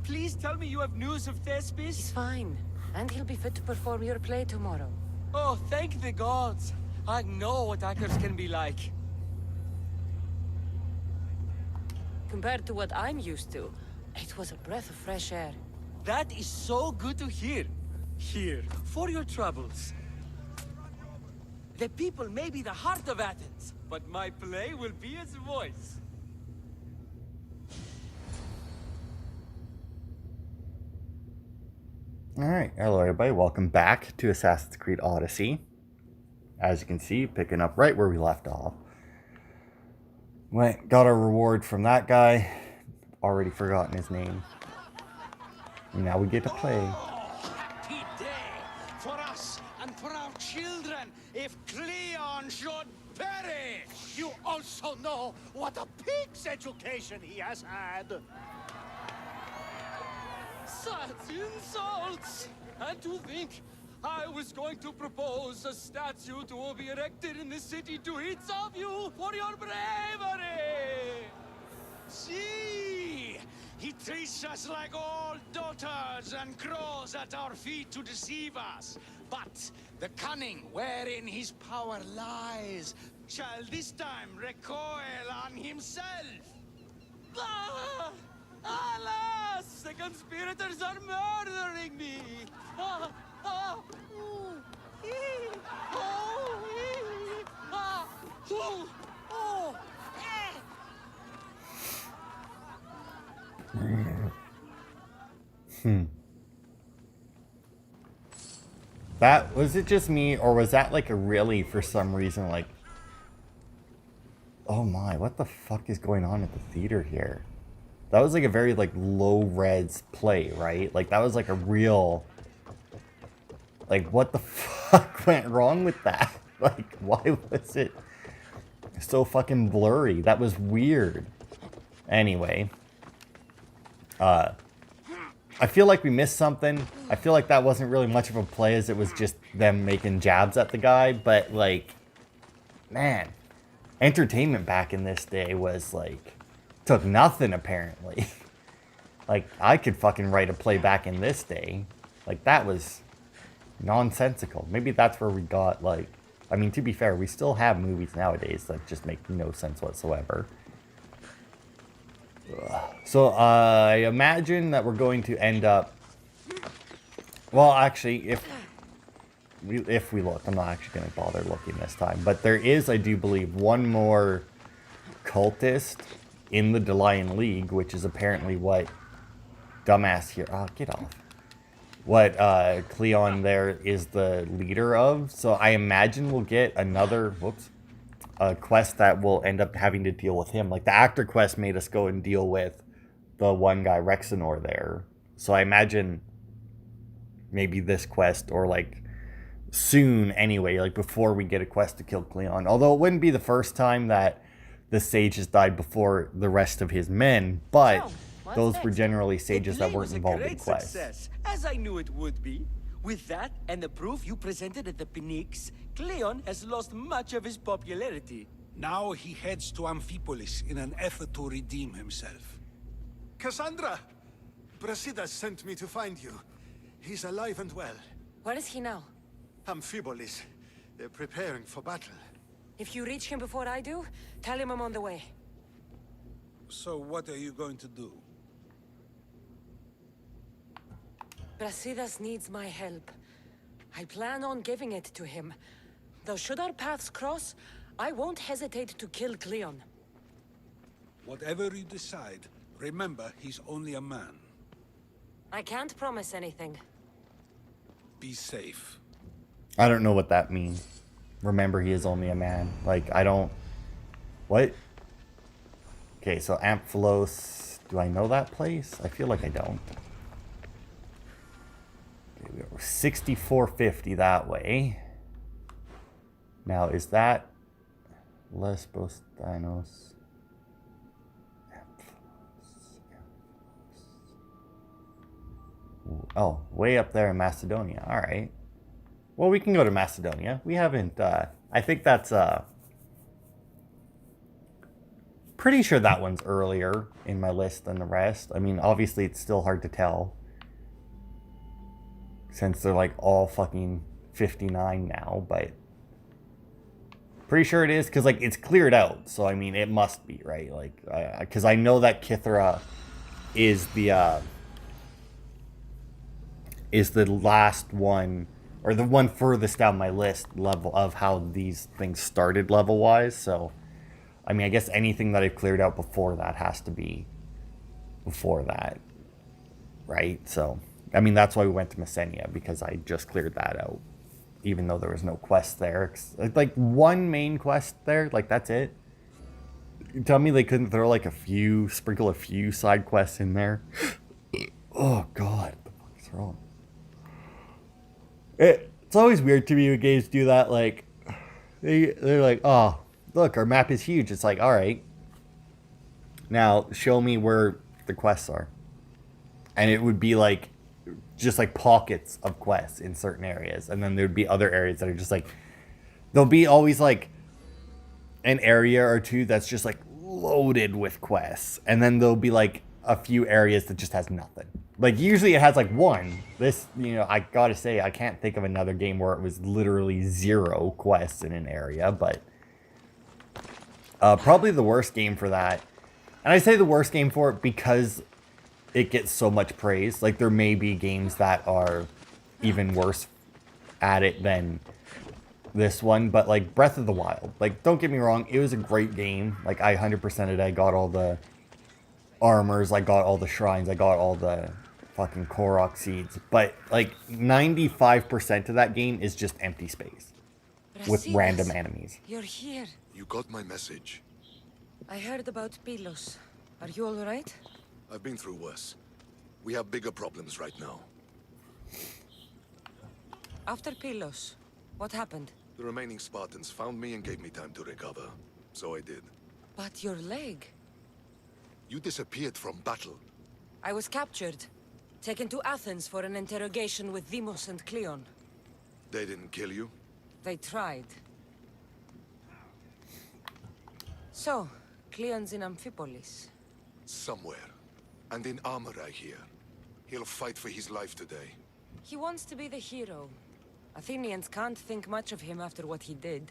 please tell me you have news of Thespis? He's fine, and he'll be fit to perform your play tomorrow. Oh, thank the gods. I know what actors can be like. Compared to what I'm used to, it was a breath of fresh air. That is so good to hear. Here, for your troubles. The people may be the heart of Athens, but my play will be its voice. Alright, hello everybody, welcome back to Assassin's Creed Odyssey. As you can see, picking up right where we left off. Got our reward from that guy. Already forgotten his name. And now we get to play. Happy day for us and for our children if Kleon should perish. You also know what a pig's education he has had. Such insults! And to think I was going to propose a statue to be erected in the city to each of you for your bravery! See, he treats us like old daughters and crawls at our feet to deceive us. But the cunning wherein his power lies shall this time recoil on himself. Ah! Alas! The conspirators are murdering me! Ah! Ah! Ooh! Ee! Oh! Ee! Ah! Ooh! Oh! Eh! That, was it just me, or was that like a really, for some reason, like... Oh my, what the fuck is going on at the theater here? That was like a very like low-res play, right? Like that was like a real... Like what the fuck went wrong with that? Like why was it so fucking blurry? That was weird. Anyway. I feel like we missed something. I feel like that wasn't really much of a play as it was just them making jabs at the guy. But like, man, entertainment back in this day was like... Took nothing, apparently. Like, I could fucking write a play back in this day. Like, that was nonsensical. Maybe that's where we got, like... I mean, to be fair, we still have movies nowadays that just make no sense whatsoever. Ugh. So, I imagine that we're going to end up... Well, actually, if we look, I'm not actually going to bother looking this time. But there is, I do believe, one more cultist in the Delian League, which is apparently what dumbass here... Oh, get off. What Kleon there is the leader of. So I imagine we'll get another... Whoops. A quest that will end up having to deal with him. Like, the actor quest made us go and deal with the one guy, Rexenor, there. So I imagine maybe this quest, or like soon anyway, like before we get a quest to kill Kleon. Although it wouldn't be the first time that the sage has died before the rest of his men, but those were generally sages that weren't involved in quests. Success, as I knew it would be. With that and the proof you presented at the Pnyx, Kleon has lost much of his popularity. Now he heads to Amphipolis in an effort to redeem himself. Kassandra! Brasidas sent me to find you. He's alive and well. Where is he now? Amphipolis. They're preparing for battle. If you reach him before I do, tell him I'm on the way. So what are you going to do? Brasidas needs my help. I plan on giving it to him. Though should our paths cross, I won't hesitate to kill Kleon. Whatever you decide, remember he's only a man. I can't promise anything. Be safe. I don't know what that means. Remember, he is only a man. Like, I don't... What? Okay, so Amphilos... Do I know that place? I feel like I don't. Okay, we go 6450 that way. Now, is that... Lesbos, Deimos... Oh, way up there in Macedonia. All right. Well, we can go to Macedonia. We haven't... I think that's... pretty sure that one's earlier in my list than the rest. I mean, obviously it's still hard to tell, since they're like all fucking 59 now, but pretty sure it is, because like it's cleared out, so I mean it must be, right? Like, because I know that Kithra is the last one, or the one furthest down my list level of how these things started level wise. So I mean, I guess anything that I've cleared out before that has to be before that, right? So I mean, that's why we went to Messenia, because I just cleared that out, even though there was no quest there. Like, one main quest there, like, that's it. You tell me they couldn't throw, like, sprinkle a few side quests in there? Oh, God. What the fuck is wrong? It's always weird to me when games do that, like, they're like, oh, look, our map is huge. It's like, all right. Now, show me where the quests are. And it would be, like, just like pockets of quests in certain areas, and then there'd be other areas that are just like, there'll be always like an area or two that's just like loaded with quests, and then there'll be like a few areas that just has nothing. Like usually it has like one. This, you know, I gotta say, I can't think of another game where it was literally 0 quests in an area, but probably the worst game for that. And I say the worst game for it because it gets so much praise. Like, there may be games that are even worse at it than this one, but like Breath of the Wild, like, don't get me wrong, it was a great game. Like, I 100%ed, I got all the armors, I got all the shrines, I got all the fucking Korok seeds, but like 95% of that game is just empty space with random enemies. You're here. You got my message. I heard about Pylos. Are you all right? I've been through worse. We have bigger problems right now. After Pylos, what happened? The remaining Spartans found me and gave me time to recover. So I did. But your leg. You disappeared from battle. I was captured. Taken to Athens for an interrogation with Deimos and Kleon. They didn't kill you? They tried. So, Kleon's in Amphipolis. Somewhere. And in armor, I hear. He'll fight for his life today. He wants to be the hero. Athenians can't think much of him after what he did.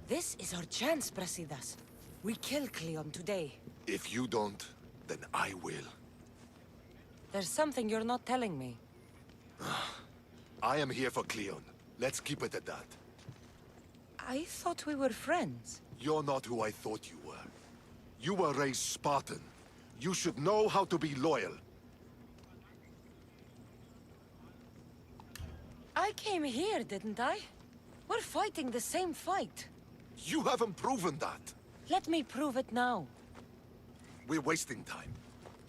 This is our chance, Brasidas. We kill Kleon today. If you don't, then I will. There's something you're not telling me. I am here for Kleon. Let's keep it at that. I thought we were friends. You're not who I thought you were. You were raised Spartan. You should know how to be loyal. I came here, didn't I? We're fighting the same fight. You haven't proven that. Let me prove it now. We're wasting time.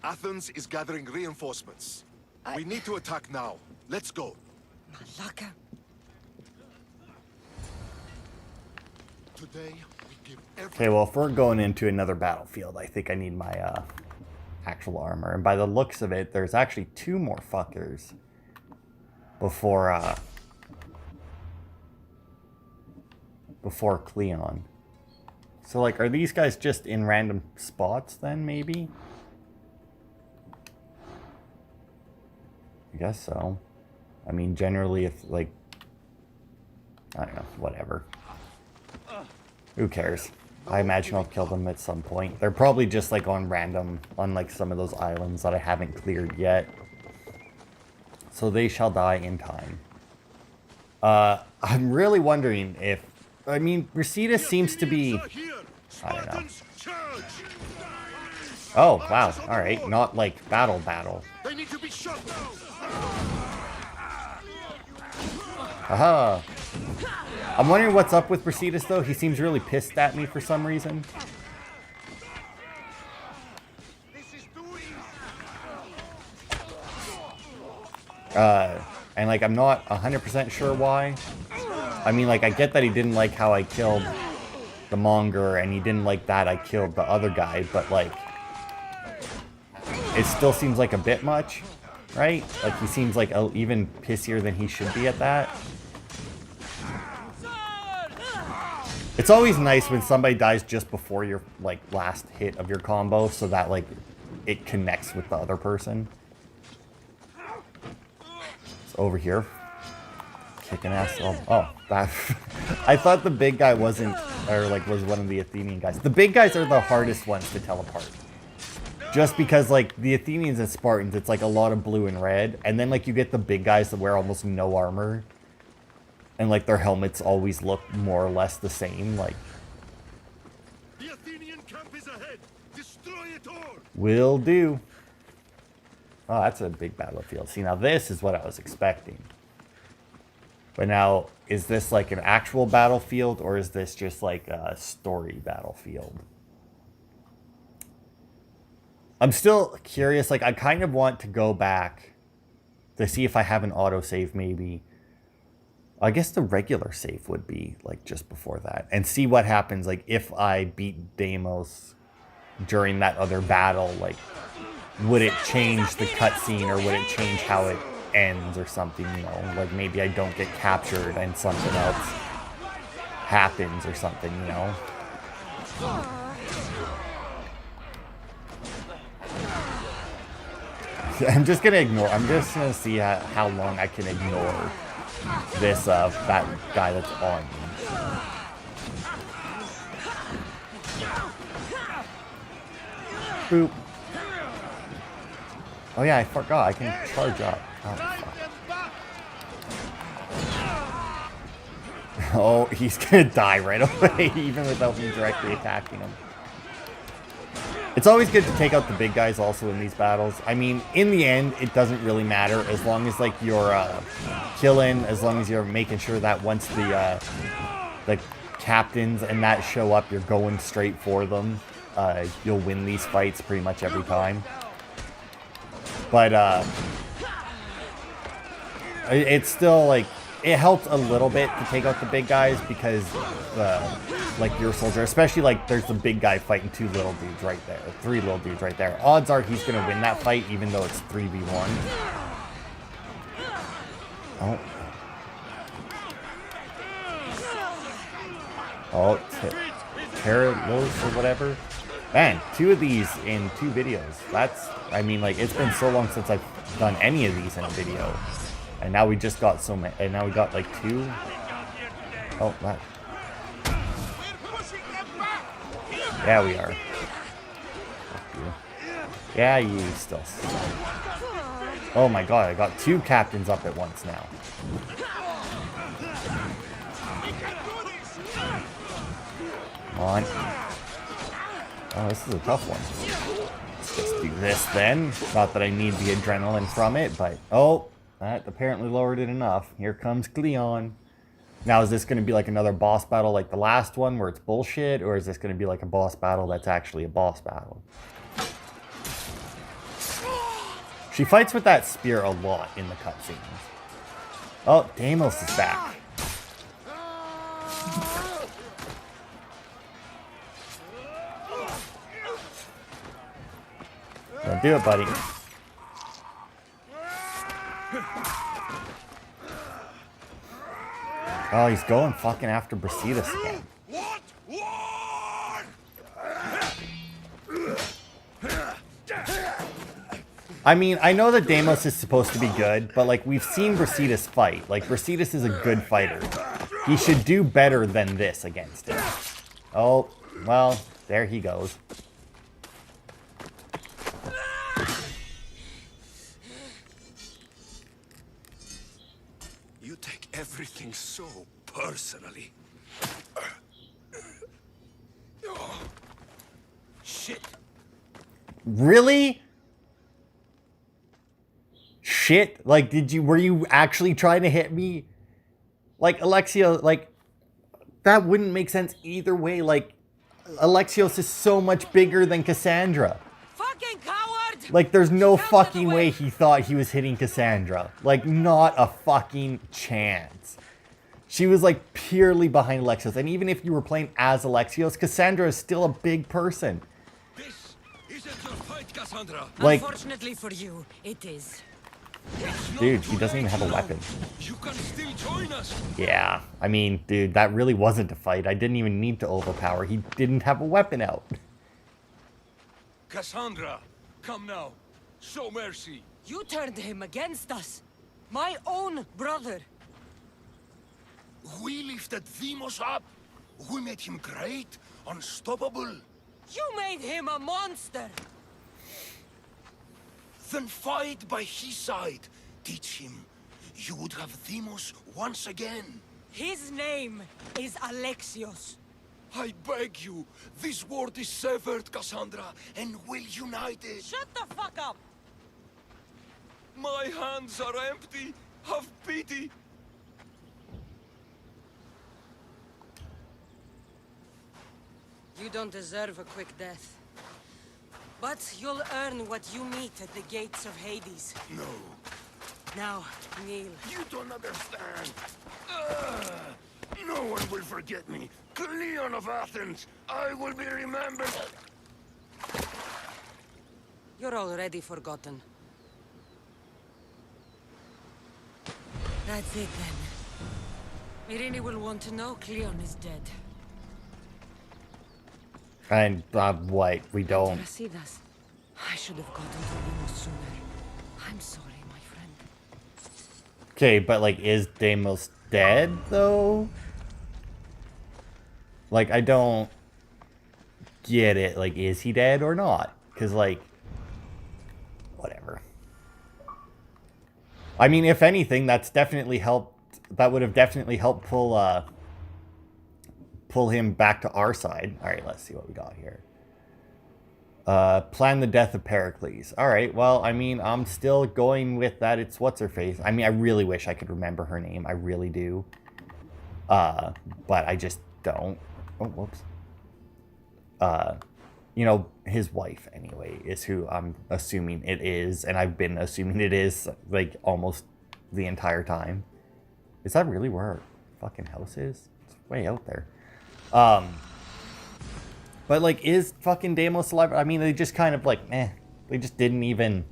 Athens is gathering reinforcements. I- We need to attack now. Let's go. Malaka. Today, we give every... Okay, well, if we're going into another battlefield, I think I need my actual armor. And by the looks of it, there's actually 2 more fuckers before Kleon. So, like, are these guys just in random spots then, maybe? I guess so. I mean, generally, if, like, I don't know, whatever. Who cares? I imagine I'll kill them at some point. They're probably just, like, on random, on, like, some of those islands that I haven't cleared yet. So they shall die in time. I'm really wondering if... I mean, Brasidas seems to be... I don't know. Oh, wow. Alright. Not, like, battle. They need to be shot now. Aha! I'm wondering what's up with Brasidas, though. He seems really pissed at me for some reason. And, like, I'm not 100% sure why. I mean, like, I get that he didn't like how I killed the Monger, and he didn't like that I killed the other guy, but, like, it still seems like a bit much, right? Like, he seems like even pissier than he should be at that. It's always nice when somebody dies just before your, like, last hit of your combo, so that, like, it connects with the other person. It's over here. Kicking ass. Oh, that. I thought the big guy wasn't, or, like, was one of the Athenian guys. The big guys are the hardest ones to tell apart. Just because, like, the Athenians and Spartans, it's, like, a lot of blue and red. And then, like, you get the big guys that wear almost no armor. And, like, their helmets always look more or less the same, like... The Athenian camp is ahead! Destroy it all! Will do. Oh, that's a big battlefield. See, now this is what I was expecting. But now, is this, like, an actual battlefield, or is this just, like, a story battlefield? I'm still curious, like, I kind of want to go back to see if I have an autosave, maybe. I guess the regular save would be, like, just before that. And see what happens, like, if I beat Deimos during that other battle, like, would it change the cutscene, or would it change how it ends or something, you know? Like, maybe I don't get captured and something else happens or something, you know? I'm just gonna ignore, I'm just gonna see how long I can ignore this, that guy that's on me. Boop. Oh yeah, I forgot, I can charge up. Oh, fuck. Oh, he's gonna die right away, even without me directly attacking him. It's always good to take out the big guys also in these battles. I mean, in the end, it doesn't really matter as long as, like, you're killing, as long as you're making sure that once the captains and that show up, you're going straight for them. You'll win these fights pretty much every time. But it's still, like, it helps a little bit to take out the big guys because, like, your soldier, especially, like, there's the big guy fighting two little dudes right there, three little dudes right there. Odds are he's going to win that fight, even though it's 3v1. Oh. Oh, Terelos or whatever. Man, 2 of these in 2 videos. That's, I mean, like, it's been so long since I've done any of these in a video. And now we just got so many, and now we got, like, 2. Oh, that. Yeah, we are. Yeah, you still. Oh my god, I got 2 captains up at once now. Come on. Oh, this is a tough one. Let's just do this then. Not that I need the adrenaline from it, but... Oh, that apparently lowered it enough. Here comes Kleon. Now, is this going to be like another boss battle like the last one where it's bullshit? Or is this going to be like a boss battle that's actually a boss battle? She fights with that spear a lot in the cutscenes. Oh, Deimos is back. Don't do it, buddy. Oh, he's going fucking after Brasidas again. I mean, I know that Deimos is supposed to be good, but, like, we've seen Brasidas fight. Like, Brasidas is a good fighter. He should do better than this against him. Oh, well, there he goes. You take everything so personally. Oh. Shit. Really? Shit? Like, were you actually trying to hit me? Like, Alexios, like, that wouldn't make sense either way. Like, Alexios is so much bigger than Kassandra. Fucking coward! Like, there's no fucking way he thought he was hitting Kassandra. Like, not a fucking chance. She was, like, purely behind Alexios. And even if you were playing as Alexios, Kassandra is still a big person. This isn't your fight, Kassandra. Like, unfortunately for you, it is. Dude, he doesn't even have a weapon. You can still join us. Yeah, I mean, dude, that really wasn't a fight. I didn't even need to overpower. He didn't have a weapon out. Kassandra, come now. Show mercy. You turned him against us. My own brother. We lifted Deimos up. We made him great, unstoppable. You made him a monster. Then fight by his side. Teach him. You would have Deimos once again. His name is Alexios. I beg you. This world is severed, Kassandra, and we'll unite it. Shut the fuck up. My hands are empty. Have pity. You don't deserve a quick death. But you'll earn what you meet at the gates of Hades. No, Now, kneel. you don't understand. No one will forget me. Kleon of Athens, I will be remembered. You're already forgotten. That's it then. Irene will want to know Kleon is dead. And, what? We don't. Brasidas, I should have gotten to Deimos sooner. I'm sorry, my friend. Okay, but, like, is Deimos dead, though? Like, I don't get it. Like, is he dead or not? Because, like, whatever. I mean, if anything, that's definitely helped. That would have definitely helped pull him back to our side. All right, let's see what we got here. Plan the death of Pericles. All right, well, I mean, I'm still going with that. It's what's-her-face. I mean, I really wish I could remember her name. I really do. But I just don't. Oh, whoops. You know, his wife, anyway, is who I'm assuming it is. And I've been assuming it is, like, almost the entire time. Is that really where our fucking house is? It's way out there. But, like, is fucking Deimos alive? I mean, they just kind of, like, they just didn't even,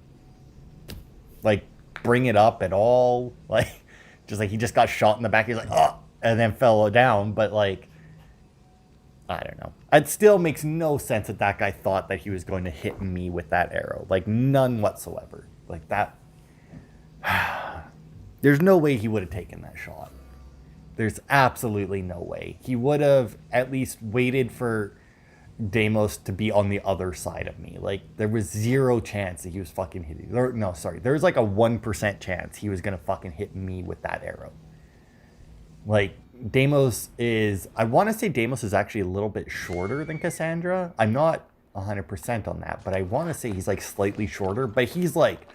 like, bring it up at all. Like, just, like, he just got shot in the back. He's like, oh, and then fell down. But, like, I don't know. It still makes no sense that that guy thought that he was going to hit me with that arrow. Like, none whatsoever. Like, that. There's no way he would have taken that shot. There's absolutely no way. He would have at least waited for Deimos to be on the other side of me. Like, there was 0 chance that he was fucking hitting. No, sorry. There was like a 1% chance he was going to fucking hit me with that arrow. Like, Deimos is... I want to say Deimos is actually a little bit shorter than Kassandra. I'm not 100% on that, but I want to say he's like slightly shorter, but he's like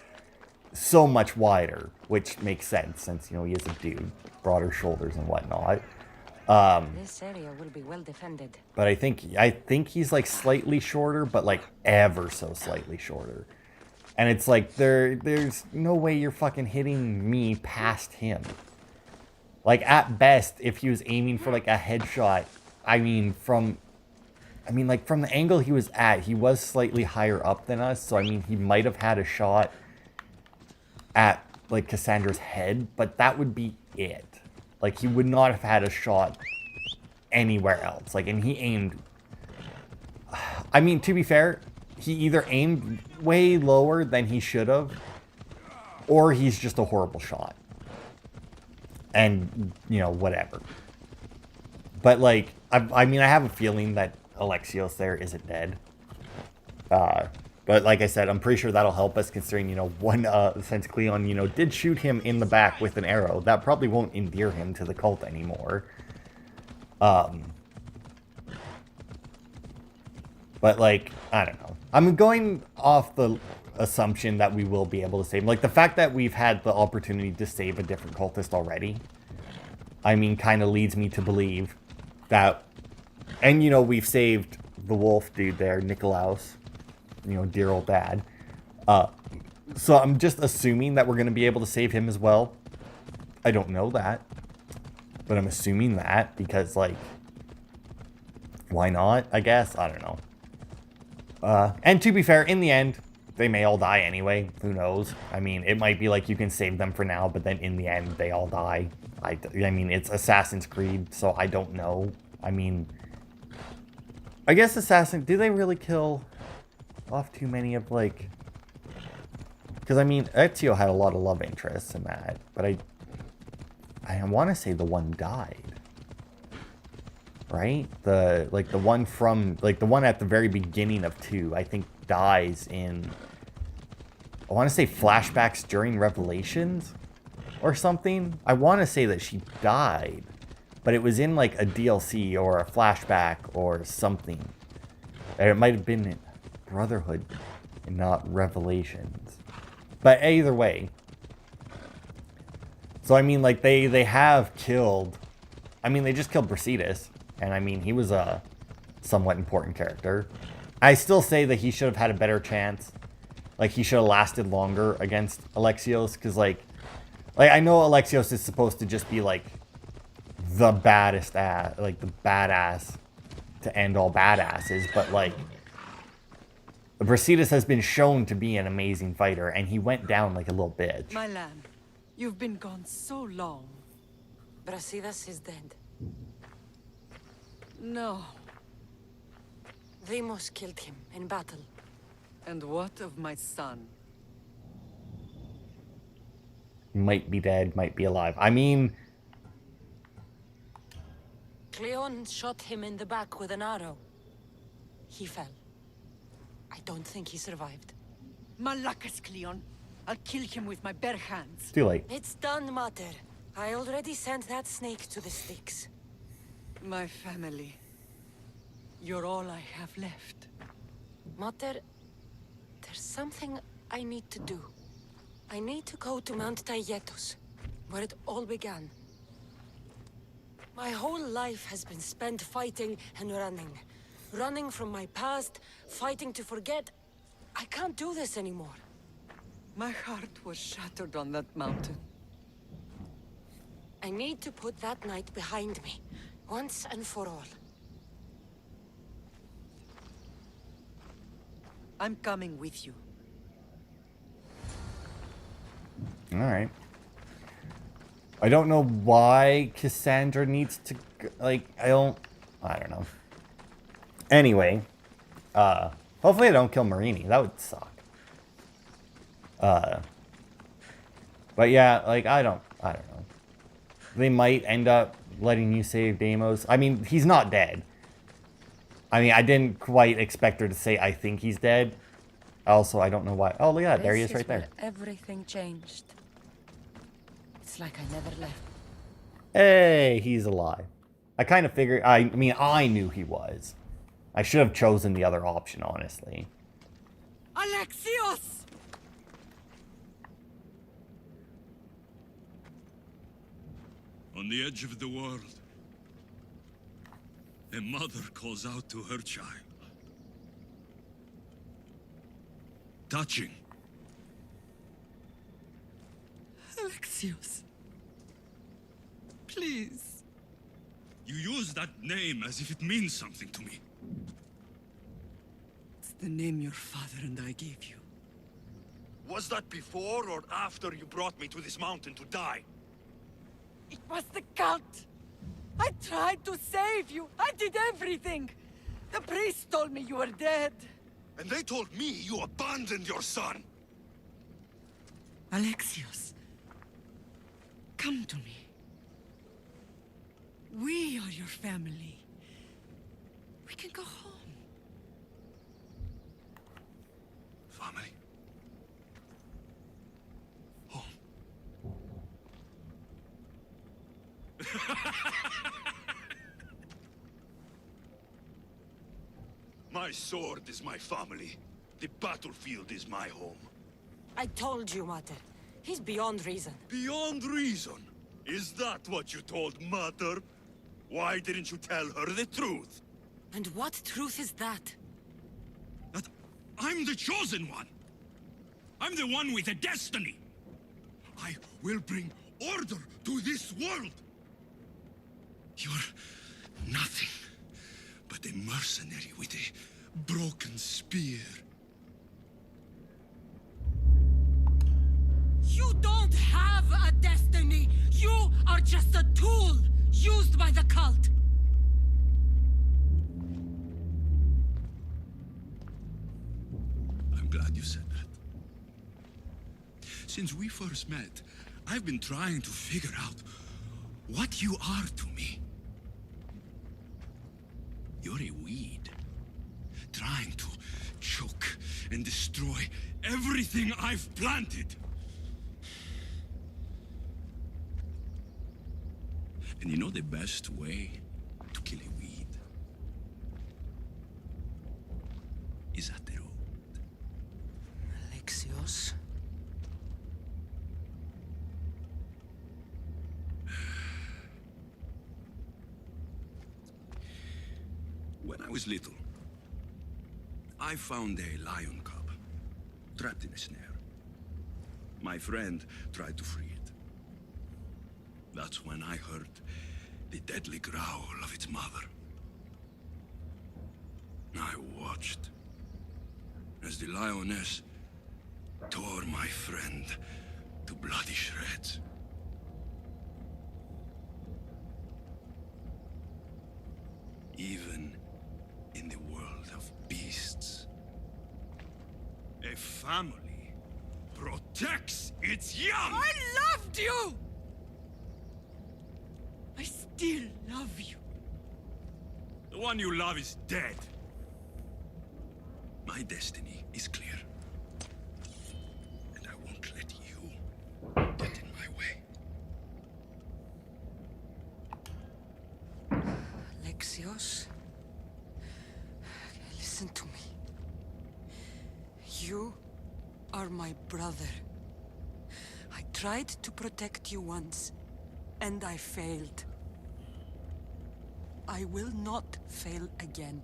so much wider, which makes sense since, you know, he is a dude. Broader shoulders and whatnot. This area will be well defended. But I think he's like slightly shorter, but like ever so slightly shorter. And it's like there's no way you're fucking hitting me past him. Like, at best, if he was aiming for like a headshot, I mean like from the angle he was at, he was slightly higher up than us, so I mean he might have had a shot at like Cassandra's head, but that would be it. Like, he would not have had a shot anywhere else. Like, and he aimed... I mean, to be fair, he either aimed way lower than he should have, or he's just a horrible shot. And, you know, whatever. But, like, I mean, I have a feeling that Alexios there isn't dead. But like I said, I'm pretty sure that'll help us considering, you know, since Kleon, you know, did shoot him in the back with an arrow, that probably won't endear him to the cult anymore. But like, I don't know. I'm going off the assumption that we will be able to save him. Like, the fact that we've had the opportunity to save a different cultist already, I mean, kind of leads me to believe that, and, you know, we've saved the wolf dude there, Nikolaos. You know, dear old dad. So I'm just assuming that we're going to be able to save him as well. I don't know that. But I'm assuming that because, like, why not, I guess? I don't know. And to be fair, in the end, they may all die anyway. Who knows? I mean, it might be like you can save them for now, but then in the end, they all die. I mean, it's Assassin's Creed, so I don't know. I mean, I guess do they really kill off too many of, like... Because, I mean, Ezio had a lot of love interests in that, but I want to say the one died. Right? The one from, like, the one at the very beginning of 2, I think dies in, I want to say flashbacks during Revelations or something. I want to say that she died, but it was in, like, a DLC or a flashback or something. And it might have been Brotherhood and not Revelations. But either way. So, I mean, like, they have killed, I mean, they just killed Brasidas. And I mean, he was a somewhat important character. I still say that he should have had a better chance. Like, he should have lasted longer against Alexios. Because, like, I know Alexios is supposed to just be, like, the baddest ass. Like, the badass to end all badasses. But, like, Brasidas has been shown to be an amazing fighter. And he went down like a little bitch. My lamb, you've been gone so long. Brasidas is dead. No. Deimos killed him in battle. And what of my son? Might be dead, might be alive. I mean... Kleon shot him in the back with an arrow. He fell. I don't think he survived. Malakas, Kleon. I'll kill him with my bare hands. It's too late. It's done, Mater. I already sent that snake to the sticks. My family. You're all I have left. Mater, there's something I need to do. I need to go to Mount Taygetos, where it all began. My whole life has been spent fighting and running. Running from my past, fighting to forget. I can't do this anymore. My heart was shattered on that mountain. I need to put that night behind me, once and for all. I'm coming with you. Alright. I don't know why Kassandra needs to, like, I don't know. Anyway, hopefully I don't kill Marini. That would suck. But yeah, like, I don't know. They might end up letting you save Deimos. I mean, he's not dead. I mean, I didn't quite expect her to say, I think he's dead. Also, I don't know why. Oh, look at that. There he is right there. Everything changed. It's like I never left. Hey, he's alive. I kind of figured, I mean, I knew he was. I should have chosen the other option, honestly. Alexios! On the edge of the world, a mother calls out to her child. Touching. Alexios. Please. You use that name as if it means something to me. It's the name your father and I gave you. Was that before or after you brought me to this mountain to die? It was the cult! I tried to save you! I did everything! The priest told me you were dead! And they told me you abandoned your son! Alexios, come to me. We are your family. We can go home. Family? Home? My sword is my family. The battlefield is my home. I told you, Mater. He's beyond reason. Beyond reason? Is that what you told Mother? Why didn't you tell her the truth? And what truth is that? That I'm the chosen one. I'm the one with a destiny. I will bring order to this world. You're nothing but a mercenary with a broken spear. just a tool used by the cult. I'm glad you said that. Since we first met, I've been trying to figure out what you are to me. You're a weed, trying to choke and destroy everything I've planted. And you know the best way to kill a weed is at the root. Alexios. When I was little, I found a lion cub trapped in a snare. My friend tried to free it. That's when I heard the deadly growl of its mother. I watched as the lioness tore my friend to bloody shreds. Even in the world of beasts, a family protects its young! I loved you! I still love you. The one you love is dead. My destiny is clear. And I won't let you get in my way. Alexios. Listen to me. You are my brother. I tried to protect you once, and I failed. I will not fail again.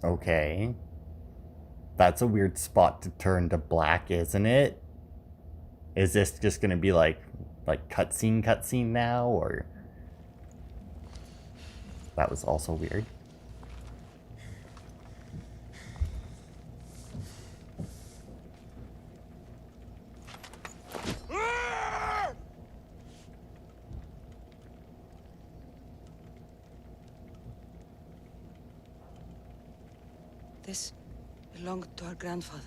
Okay. That's a weird spot to turn to black, isn't it? Is this just gonna be like cutscene now, or... That was also weird. This belonged to our grandfather.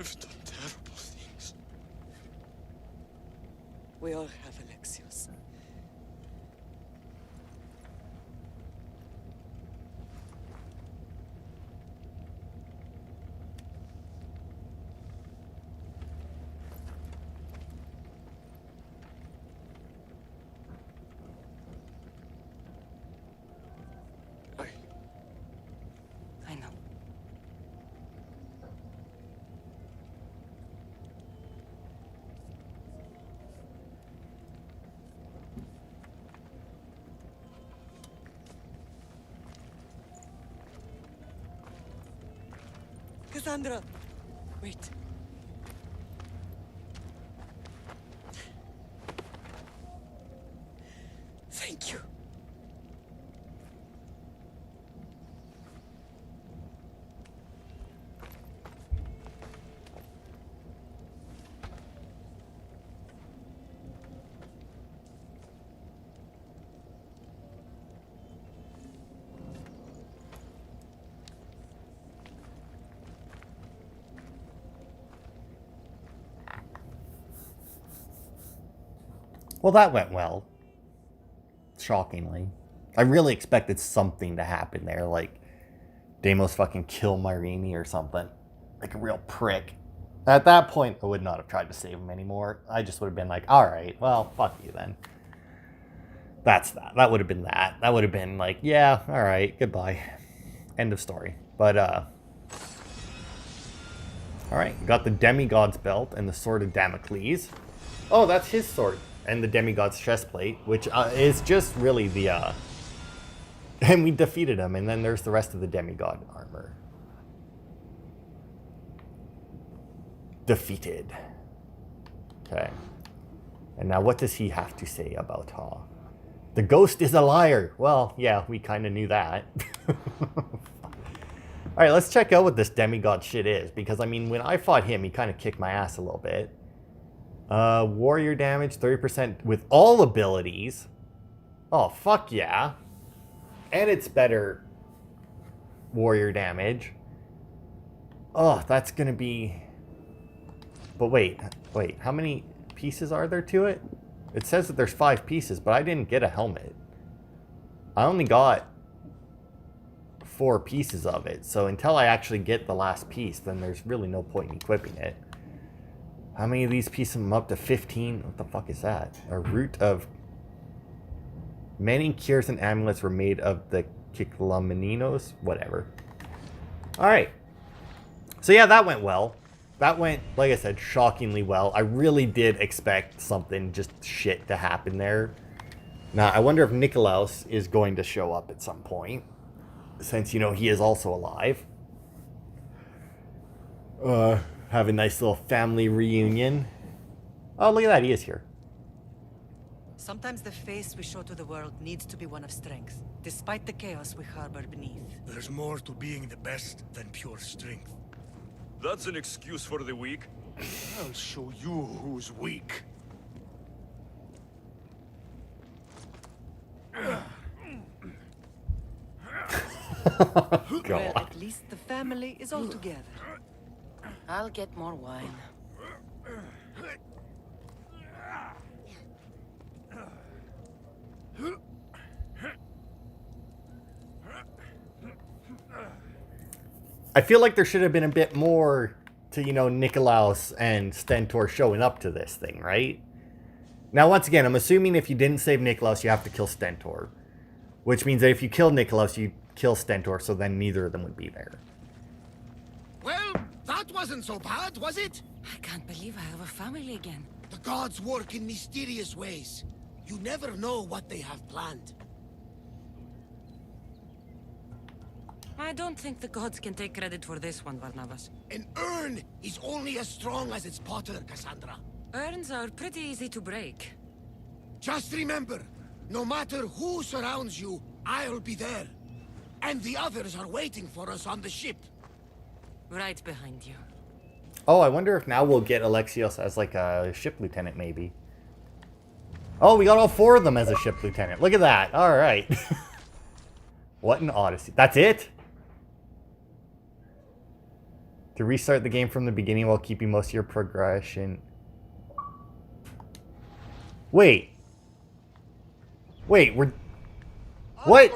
I've done terrible things. We all have, Alexios. I know. Kassandra! Wait. Thank you. Well, that went well. Shockingly. I really expected something to happen there, like Deimos fucking kill Myrene or something. Like a real prick. At that point, I would not have tried to save him anymore. I just would have been like, alright, well, fuck you then. That's that. That would have been that. That would have been like, yeah, alright, goodbye. End of story. But, Alright, got the Demigod's belt and the Sword of Damocles. Oh, that's his sword. And the Demigod's chest plate, which is just really the... And we defeated him, and then there's the rest of the Demigod armor. Defeated. Okay. And now what does he have to say about her? The ghost is a liar. Well, yeah, we kind of knew that. Alright, let's check out what this demigod shit is. Because, I mean, when I fought him, he kind of kicked my ass a little bit. Warrior damage, 30% with all abilities. Oh, fuck yeah. And it's better warrior damage. Oh, that's going to be... But wait, how many pieces are there to it? It says that there's 5 pieces, but I didn't get a helmet. I only got 4 pieces of it, so until I actually get the last piece, then there's really no point in equipping it. How many of these pieces? I'm up to 15. What the fuck is that? A root of... Many cures and amulets were made of the Kiklameninos. Whatever. Alright. So yeah, that went well. That went, like I said, shockingly well. I really did expect something just shit to happen there. Now, I wonder if Nikolaos is going to show up at some point. Since, you know, he is also alive. Have a nice little family reunion. Oh, look at that, he is here. Sometimes the face we show to the world needs to be one of strength, despite the chaos we harbor beneath. There's more to being the best than pure strength. That's an excuse for the weak. I'll show you who's weak. Well, at least the family is all together. I'll get more wine. I feel like there should have been a bit more to, you know, Nikolaos and Stentor showing up to this thing, right? Now, once again, I'm assuming if you didn't save Nikolaos, you have to kill Stentor. Which means that if you kill Nikolaos, you kill Stentor, so then neither of them would be there. Well, that wasn't so bad, was it? I can't believe I have a family again. The gods work in mysterious ways. You never know what they have planned. I don't think the gods can take credit for this one, Barnabas. An urn is only as strong as its potter, Kassandra. Urns are pretty easy to break. Just remember, no matter who surrounds you, I'll be there. And the others are waiting for us on the ship. Right behind you. Oh, I wonder if now we'll get Alexios as like a ship lieutenant, maybe. Oh, we got all 4 of them as a ship lieutenant. Look at that. All right. What an Odyssey. That's it? To restart the game from the beginning while keeping most of your progression. Wait, we're... What?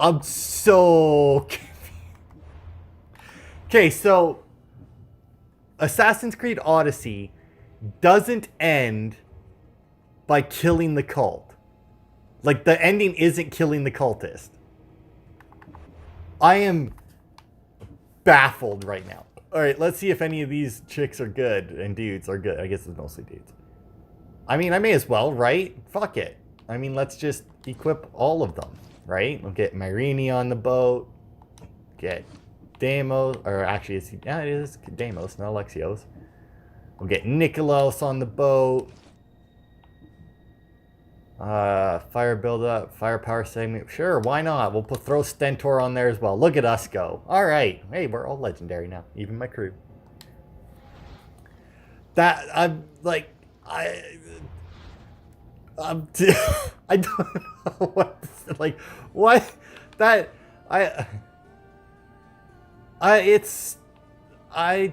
I'm so... Okay, so... Assassin's Creed Odyssey doesn't end by killing the cult. Like, the ending isn't killing the cultist. I am baffled right now. Alright, let's see if any of these chicks are good and dudes are good. I guess it's mostly dudes. I mean, I may as well, right? Fuck it. I mean, let's just equip all of them, right? We'll get Myrene on the boat. Get Deimos, or actually, it is Deimos, not Alexios. We'll get Nikolaos on the boat. Fire buildup, firepower segment. Sure, why not? We'll throw Stentor on there as well. Look at us go. Alright. Hey, we're all legendary now. Even my crew. That, I'm like, I don't know what to say. Like, what? That, I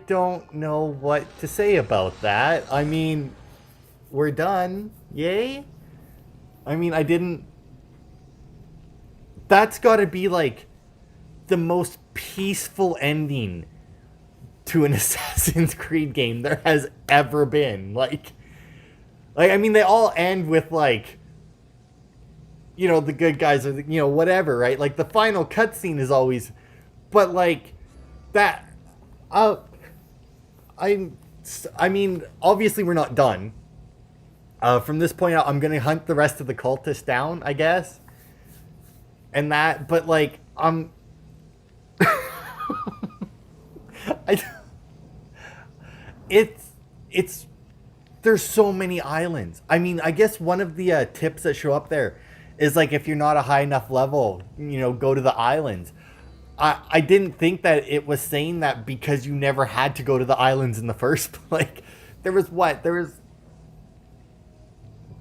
don't know what to say about that. I mean, we're done. Yay? I mean, that's gotta be, like, the most peaceful ending to an Assassin's Creed game there has ever been. Like, I mean, they all end with, like, you know, the good guys are, you know, whatever, right? Like, the final cutscene is always, but, like, that, I mean, obviously we're not done. From this point out, I'm going to hunt the rest of the cultists down, I guess. And that, but, like, it's, there's so many islands. I mean, I guess one of the tips that show up there is, like, if you're not a high enough level, you know, go to the islands. I didn't think that it was saying that because you never had to go to the islands in the first place. Like, there was what? There was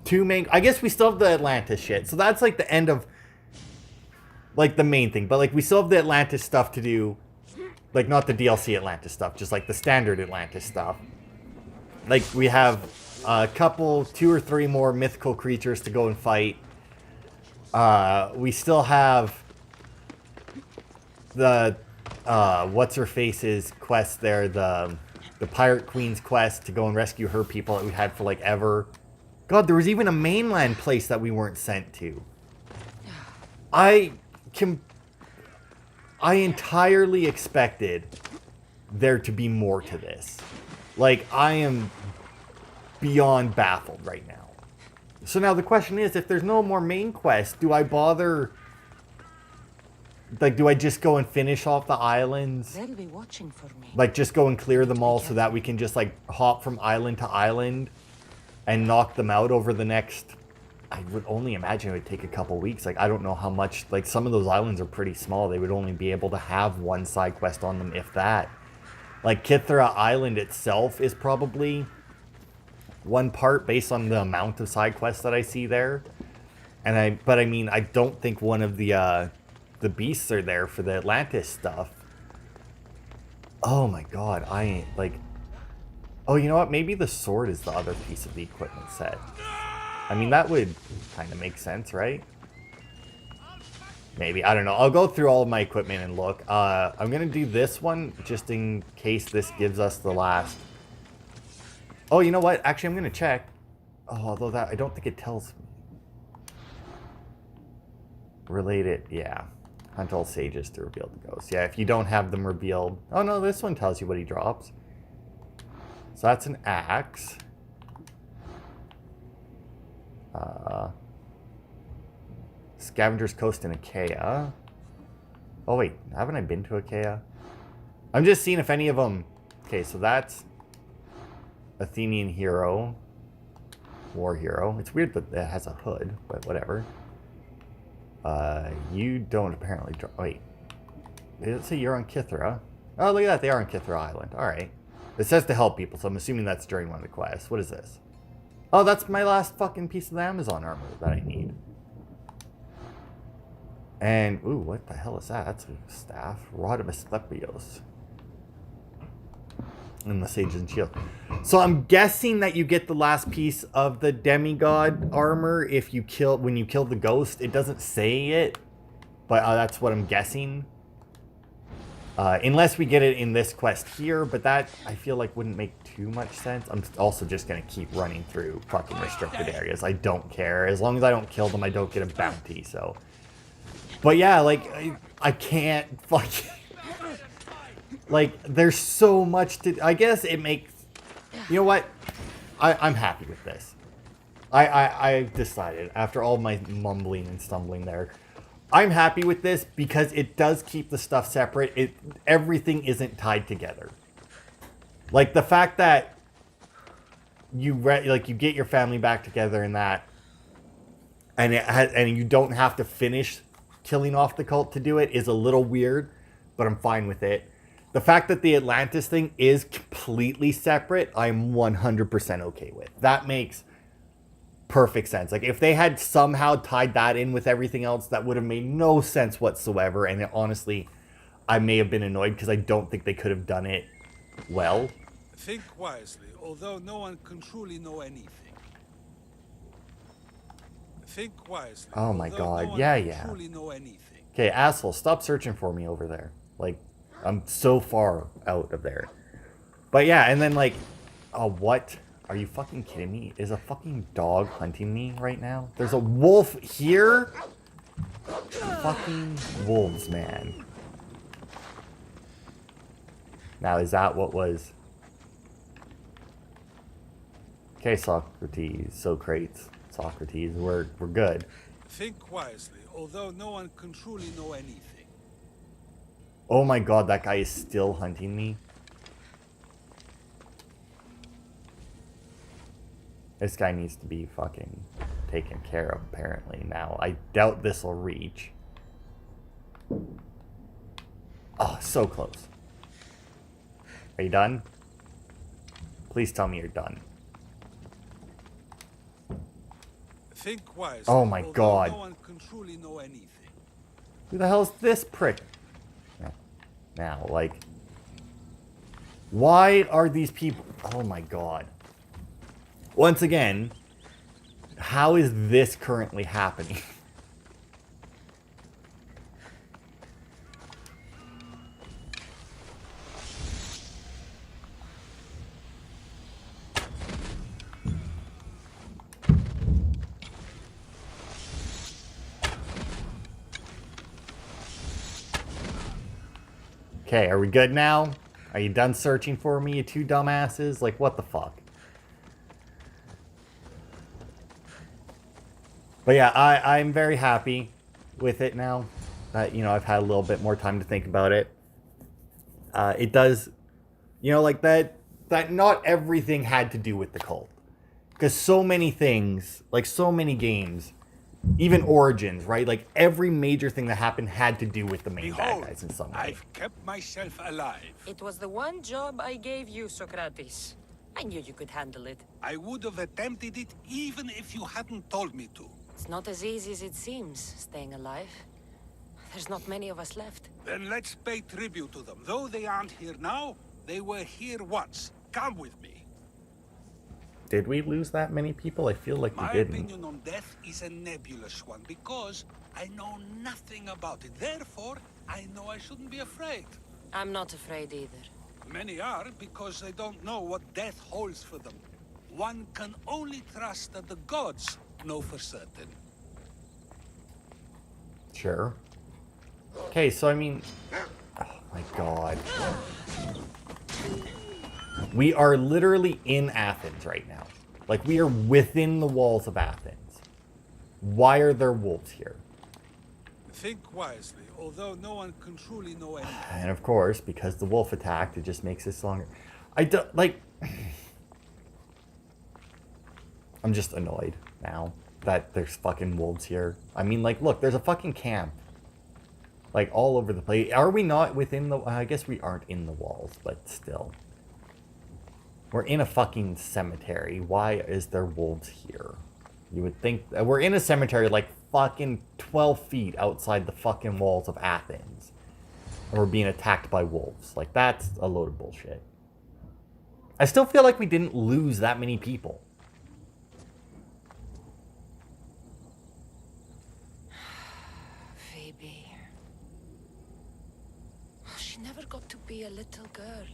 2 main... I guess we still have the Atlantis shit. So that's, like, the end of, like, the main thing. But, like, we still have the Atlantis stuff to do. Like, not the DLC Atlantis stuff. Just, like, the standard Atlantis stuff. Like, we have a couple, 2 or 3 more mythical creatures to go and fight. We still have the what's-her-face's quest there, the Pirate Queen's quest to go and rescue her people that we had for, like, ever. God, there was even a mainland place that we weren't sent to. I entirely expected there to be more to this. Like, I am beyond baffled right now. So now the question is, if there's no more main quest, do I bother... Like, do I just go and finish off the islands? They'll be watching for me. Like, just go and clear them all so that we can just, like, hop from island to island and knock them out over the next... I would only imagine it would take a couple weeks. Like, I don't know how much... Like, some of those islands are pretty small. They would only be able to have 1 side quest on them, if that. Like, Kythera Island itself is probably 1 part based on the amount of side quests that I see there. But I mean, I don't think one of the beasts are there for the Atlantis stuff. Oh my god, I ain't, like... Oh, you know what? Maybe the sword is the other piece of the equipment set. I mean, that would kind of make sense, right? Maybe. I don't know. I'll go through all of my equipment and look. I'm going to do this one just in case this gives us the last... Oh, you know what? Actually, I'm going to check. Oh, although that... I don't think it tells me. Related. Yeah. Hunt all sages to reveal the ghosts. Yeah, if you don't have them revealed... Oh, no, this one tells you what he drops. So that's an axe. Scavenger's Coast in Achaia. Oh, wait. Haven't I been to Achaia? I'm just seeing if any of them... Okay, so that's... Athenian hero. War hero. It's weird that it has a hood, but whatever. You don't apparently... Wait. Did it say you're on Kythera? Oh, look at that. They are on Kythera Island. Alright. It says to help people, so I'm assuming that's during one of the quests. What is this? Oh, that's my last fucking piece of the Amazon armor that I need. And, ooh, what the hell is that? That's a staff. Rod of Asclepios. And the Sages and Shield. So I'm guessing that you get the last piece of the demigod armor if you kill... When you kill the ghost. It doesn't say it. But that's what I'm guessing. Unless we get it in this quest here. But that, I feel like, wouldn't make too much sense. I'm also just going to keep running through fucking restricted areas. I don't care. As long as I don't kill them, I don't get a bounty, so... But yeah, like, I can't fucking... Like, there's so much to... I guess it makes... You know what? I'm happy with this. I decided, after all my mumbling and stumbling there, I'm happy with this because it does keep the stuff separate. Everything isn't tied together. Like, the fact that you get your family back together and that, and you don't have to finish killing off the cult to do it is a little weird, but I'm fine with it. The fact that the Atlantis thing is completely separate, I'm 100% okay with. That makes perfect sense. Like, if they had somehow tied that in with everything else, that would have made no sense whatsoever. And honestly, I may have been annoyed because I don't think they could have done it well. Think wisely, although no one can truly know anything. Think wisely. Oh my god, no yeah. Truly know anything. Okay, asshole, stop searching for me over there. Like, I'm so far out of there. But yeah, and then like, oh, what? Are you fucking kidding me? Is a fucking dog hunting me right now? There's a wolf here? Fucking wolves, man. Now, is that what was... Okay, Socrates, we're good. Think wisely, although no one can truly know anything. Oh my god, that guy is still hunting me. This guy needs to be fucking taken care of, apparently. Now, I doubt this will reach. Oh, so close. Are you done? Please tell me you're done. Think wisely. Oh my god. No one can truly know anything. Who the hell is this prick? Now, like... Why are these people... Oh my god. Once again, how is this currently happening? Okay, are we good now? Are you done searching for me, you two dumbasses? Like, what the fuck? But yeah, I'm very happy with it now. You know, I've had a little bit more time to think about it. It does, you know, like that not everything had to do with the cult. Because so many things, like so many games, even Origins, right? Like every major thing that happened had to do with the main bad guys in some way. I've kept myself alive. It was the one job I gave you, Socrates. I knew you could handle it. I would have attempted it even if you hadn't told me to. It's not as easy as it seems, staying alive. There's not many of us left. Then let's pay tribute to them. Though they aren't here now, they were here once. Come with me. Did we lose that many people? I feel like we didn't. My opinion on death is a nebulous one because I know nothing about it. Therefore, I know I shouldn't be afraid. I'm not afraid either. Many are because they don't know what death holds for them. One can only trust that the gods know for certain. Sure. Okay, so I mean... Oh my god. We are literally in Athens right now. Like, we are within the walls of Athens. Why are there wolves here? Think wisely, although no one can truly know anything. And of course, because the wolf attacked, it just makes this longer. I don't, like... I'm just annoyed now that there's fucking wolves here. I mean, like, look, there's a fucking camp. Like, all over the place. Are we not within the... I guess we aren't in the walls, but still. We're in a fucking cemetery. Why is there wolves here? You would think... We're in a cemetery like fucking 12 feet outside the fucking walls of Athens. And we're being attacked by wolves. Like, that's a load of bullshit. I still feel like we didn't lose that many people. Phoebe. She never got to be a little girl.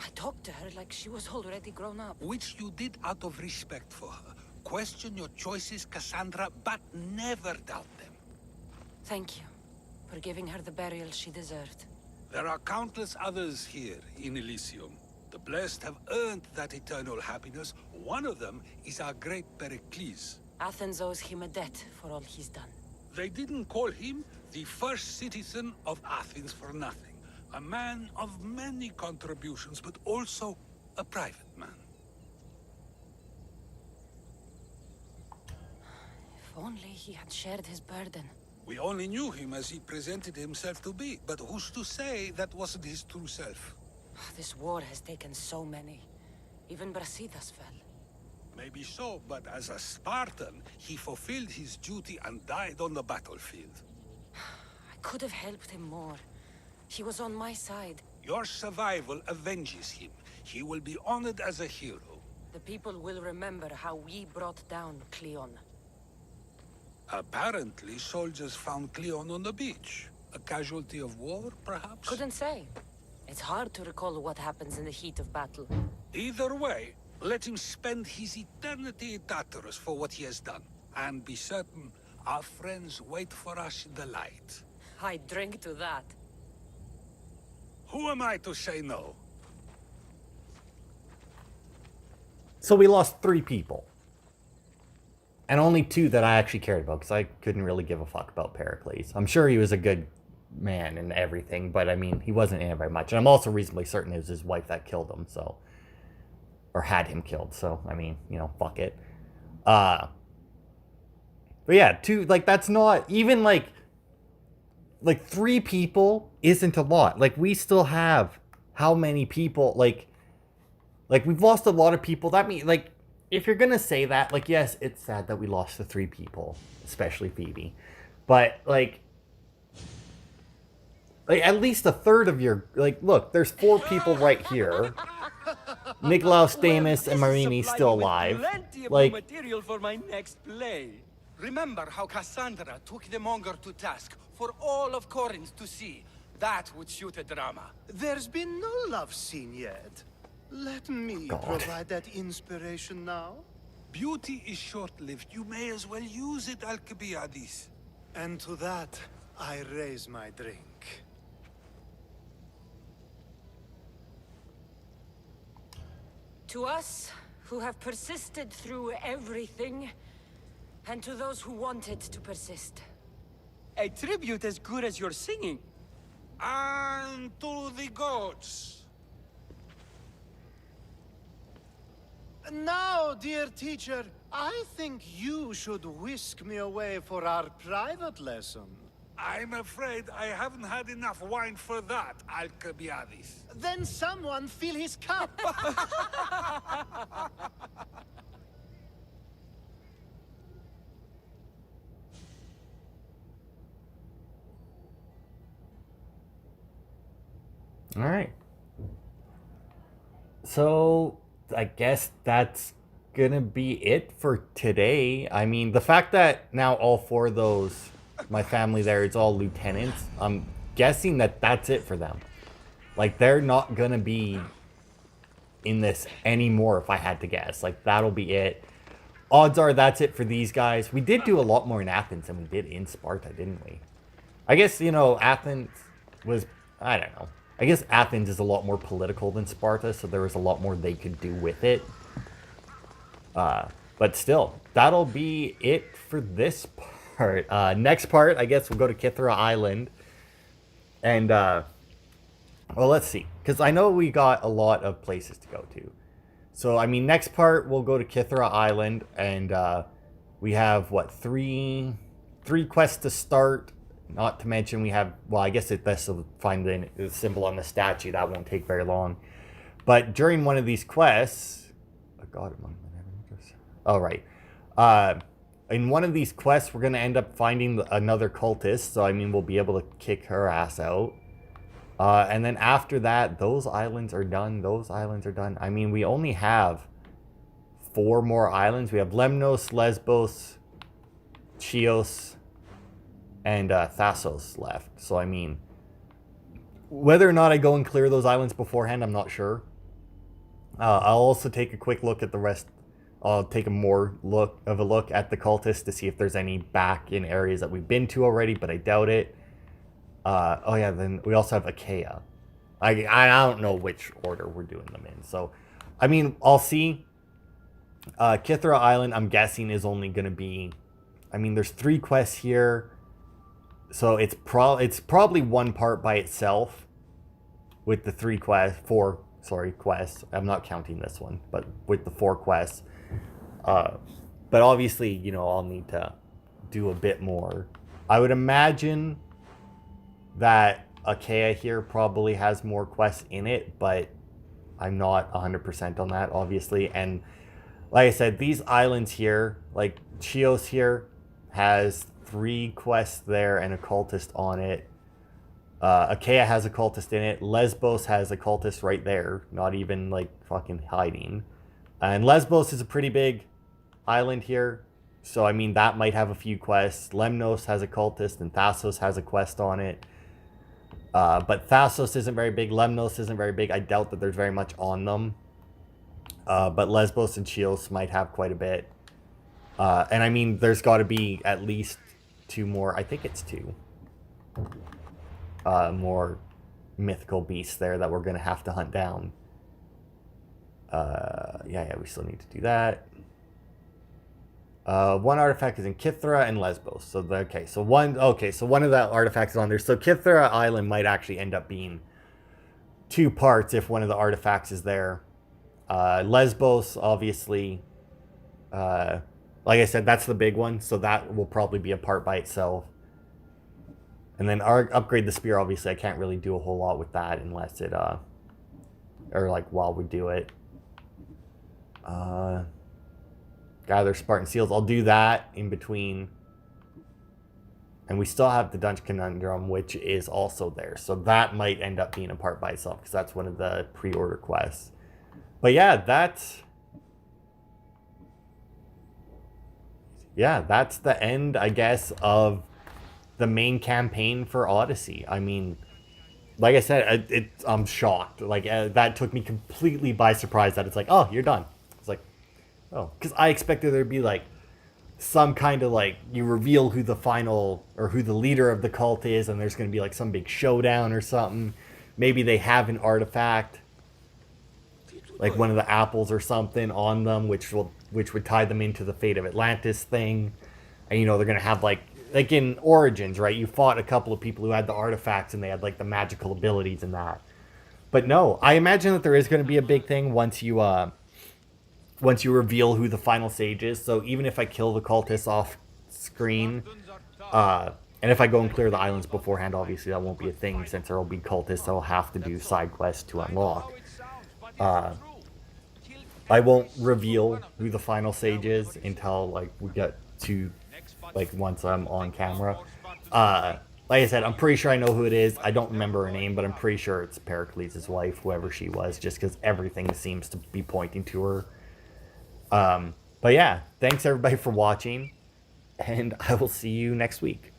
I talked to her like she was already grown up. Which you did out of respect for her. Question your choices, Kassandra, but never doubt them. Thank you for giving her the burial she deserved. There are countless others here in Elysium. The blessed have earned that eternal happiness. One of them is our great Pericles. Athens owes him a debt for all he's done. They didn't call him the first citizen of Athens for nothing. A man of many contributions, but also a private man. If only he had shared his burden. We only knew him as he presented himself to be, but who's to say that wasn't his true self? This war has taken so many. Even Brasidas fell. Maybe so, but as a Spartan, he fulfilled his duty and died on the battlefield. I could have helped him more. He was on my side. Your survival avenges him. He will be honored as a hero. The people will remember how we brought down Kleon. Apparently, soldiers found Kleon on the beach. A casualty of war, perhaps? Couldn't say. It's hard to recall what happens in the heat of battle. Either way, Let him spend his eternity in Tartarus for what he has done. And be certain, our friends wait for us in the light. I drink to that. Who am I to say no? So we lost 3 people. And only 2 that I actually cared about, because I couldn't really give a fuck about Pericles. I'm sure he was a good man and everything, but I mean, he wasn't in it very much. And I'm also reasonably certain it was his wife that killed him, so... Or had him killed, so, I mean, you know, fuck it. But yeah, 2, like, that's not... Even, like 3 people isn't a lot. Like, we still have how many people, like, we've lost a lot of people. That means, like, if you're gonna say that, like, yes, it's sad that we lost the 3 people, especially Phoebe. But, like, at least a third of your, like, look, there's 4 people right here. Nikolaos, Deimos, and Marini still alive. Plenty of Like, material for my next play. Remember how Kassandra took the Monger to task for all of Corinth to see? That would shoot a drama. There's been no love scene yet. Let me provide that inspiration now. Beauty is short-lived. You may as well use it, Alcibiades. And to that, I raise my drink. To us, who have persisted through everything, and to those who wanted to persist. A tribute as good as your singing. And to the gods. Now, dear teacher, I think you should whisk me away for our private lesson. I'm afraid I haven't had enough wine for that, Alcibiades. Then someone fill his cup. all right. So, I guess that's gonna be it for today. I mean, the fact that now all 4 of those, my family there, it's all lieutenants, I'm guessing that that's it for them. Like, they're not gonna be in this anymore, if I had to guess. Like, that'll be it. Odds are that's it for these guys. We did do a lot more in Athens than we did in Sparta, didn't we? I guess, you know, Athens was, I don't know. I guess Athens is a lot more political than Sparta, so there was a lot more they could do with it. But still, that'll be it for this part. Next part, I guess we'll go to Kythera Island. And, well, let's see. Because I know we got a lot of places to go to. So, I mean, next part, we'll go to Kythera Island. And we have, what, three quests to start. Not to mention we have, well, I guess this will find the symbol on the statue. That won't take very long. But during one of these quests... Oh, God, oh, right. In one of these quests, we're going to end up finding another cultist. So, I mean, we'll be able to kick her ass out. And then after that, those islands are done. Those islands are done. I mean, we only have 4 more islands. We have Lemnos, Lesbos, Chios, and Thassos left. So, I mean, whether or not I go and clear those islands beforehand, I'm not sure. I'll also take a quick look at the rest. I'll take a more look at the cultists to see if there's any back in areas that we've been to already, but I doubt it. Oh yeah, then we also have Achaia. I don't know which order we're doing them in. So, I mean, I'll see. Kythera Island, I'm guessing, is only going to be... I mean, there's 3 quests here. So it's probably one part by itself with the 4 quests. I'm not counting this one, but with the 4 quests. But obviously, you know, I'll need to do a bit more. I would imagine that Achaia here probably has more quests in it, but I'm not 100% on that, obviously. And like I said, these islands here, like Chios here, has 3 quests there and a cultist on it. Achaia has a cultist in it. Lesbos has a cultist right there, not even like fucking hiding. And Lesbos is a pretty big island here, so I mean that might have a few quests. Lemnos has a cultist and Thassos has a quest on it. But Thassos isn't very big. Lemnos isn't very big. I doubt that there's very much on them. But Lesbos and Chios might have quite a bit. And I mean, there's got to be at least 2 more. I think it's 2 more mythical beasts there that we're going to have to hunt down. Yeah, we still need to do that. 1 artifact is in Kithra and Lesbos. So one of the artifacts is on there. So Kithra Island might actually end up being 2 parts if one of the artifacts is there. Lesbos, obviously, like I said, that's the big one, so that will probably be a part by itself. And then upgrade the spear, obviously, I can't really do a whole lot with that unless it, or like while we do it. Gather Spartan Seals, I'll do that in between. And we still have the Dungeon Conundrum, which is also there. So that might end up being a part by itself, because that's one of the pre-order quests. But yeah, that's the end, I guess, of the main campaign for Odyssey. I mean, like I said, I'm shocked. Like, that took me completely by surprise that it's like, oh, you're done. It's like, oh, because I expected there'd be like some kind of like, you reveal who the final, or who the leader of the cult is, and there's going to be like some big showdown or something. Maybe they have an artifact, like one of the apples or something on them, which would tie them into the Fate of Atlantis thing. And, you know, they're going to have like in Origins, right? You fought a couple of people who had the artifacts and they had like the magical abilities and that. But no, I imagine that there is going to be a big thing once you reveal who the final sage is. So even if I kill the cultists off screen, and if I go and clear the islands beforehand, obviously that won't be a thing, since there will be cultists that will have to do side quests to unlock. I won't reveal who the final sage is until like we get to like once I'm on camera. Like I said, I'm pretty sure I know who it is. I don't remember her name, but I'm pretty sure it's Pericles' wife, whoever she was, just because everything seems to be pointing to her. But yeah, thanks everybody for watching, and I will see you next week.